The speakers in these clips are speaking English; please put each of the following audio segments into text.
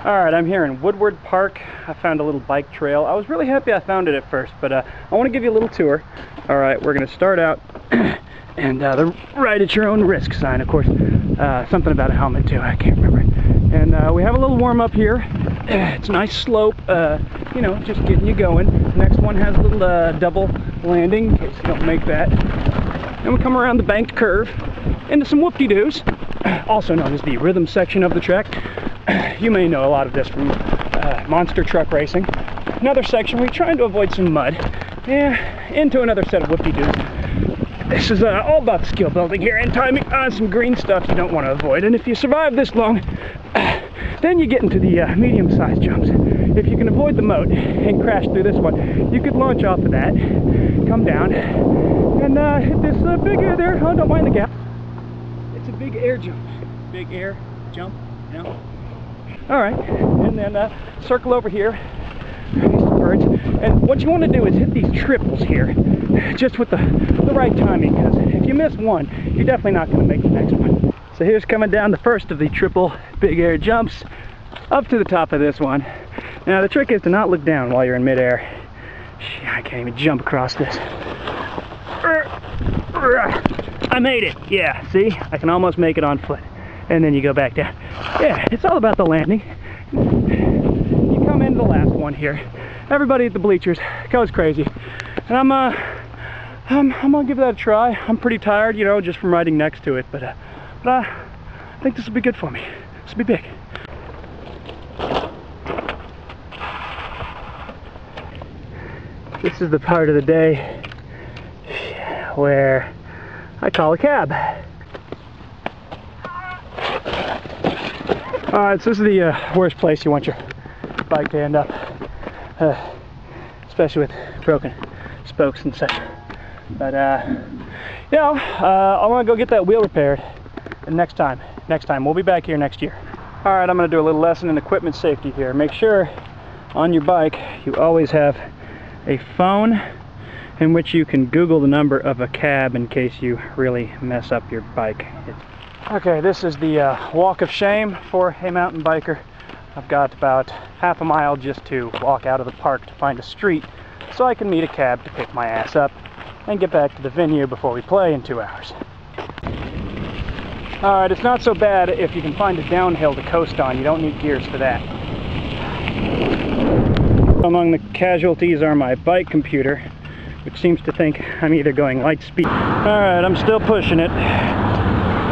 Alright, I'm here in Woodward Park. I found a little bike trail. I was really happy I found it at first, but I want to give you a little tour. Alright, we're going to start out, and the ride at your own risk sign, of course. Something about a helmet too, I can't remember. And we have a little warm up here. It's a nice slope, you know, just getting you going. The next one has a little double landing, in case you don't make that. And we come around the banked curve into some whoop-de-doos, also known as the rhythm section of the track. You may know a lot of this from monster truck racing. Another section, we're trying to avoid some mud. Yeah, into another set of whoop-de-doos. This is all about skill building here and timing on some green stuff you don't want to avoid. And if you survive this long, then you get into the medium-sized jumps. If you can avoid the moat and crash through this one, you could launch off of that, come down, and hit this big air there. Oh, don't mind the gap. It's a big air jump. Big air jump, you know? Alright, and then circle over here, some birds, and what you want to do is hit these triples here, just with the right timing, because if you miss one, you're definitely not going to make the next one. So here's coming down the first of the triple big air jumps, up to the top of this one. Now the trick is to not look down while you're in midair. I can't even jump across this. I made it, yeah, see? I can almost make it on foot. And then you go back down. Yeah, it's all about the landing. You come into the last one here. Everybody at the bleachers goes crazy. And I'm gonna give that a try. I'm pretty tired, you know, just from riding next to it, but I think this will be good for me. This will be big. This is the part of the day where I call a cab. Alright, so this is the worst place you want your bike to end up, especially with broken spokes and such. But you know, I want to go get that wheel repaired, and next time we'll be back here next year. Alright, I'm going to do a little lesson in equipment safety here. Make sure on your bike you always have a phone in which you can Google the number of a cab in case you really mess up your bike. Okay, this is the walk of shame for a mountain biker. I've got about half a mile just to walk out of the park to find a street so I can meet a cab to pick my ass up and get back to the venue before we play in 2 hours. Alright, it's not so bad if you can find a downhill to coast on. You don't need gears for that. Among the casualties are my bike computer, which seems to think I'm either going light speed. Alright, I'm still pushing it.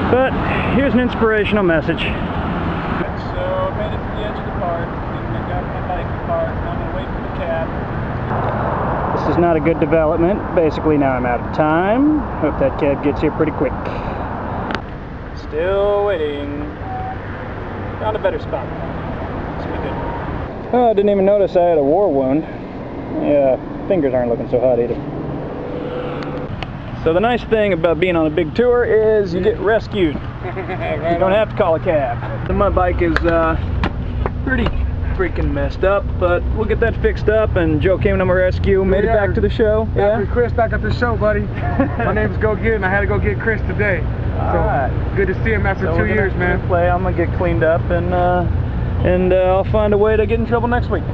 But here's an inspirational message. So I made it to the edge of the park, and I got my bike parked, and I'm going to wait for the cab. This is not a good development. Basically now I'm out of time. Hope that cab gets here pretty quick. Still waiting. Found a better spot. This will be good. Oh, I didn't even notice I had a war wound. Yeah, fingers aren't looking so hot either. So the nice thing about being on a big tour is you get rescued. You don't have to call a cab. My bike is pretty freaking messed up, but we'll get that fixed up, and Joe came to my rescue, made it back to the show. Yeah, Chris back at the show, buddy. My name is Go Get, and I had to go get Chris today. So good to see him after 2 years, man. I'm gonna get cleaned up, and I'll find a way to get in trouble next week.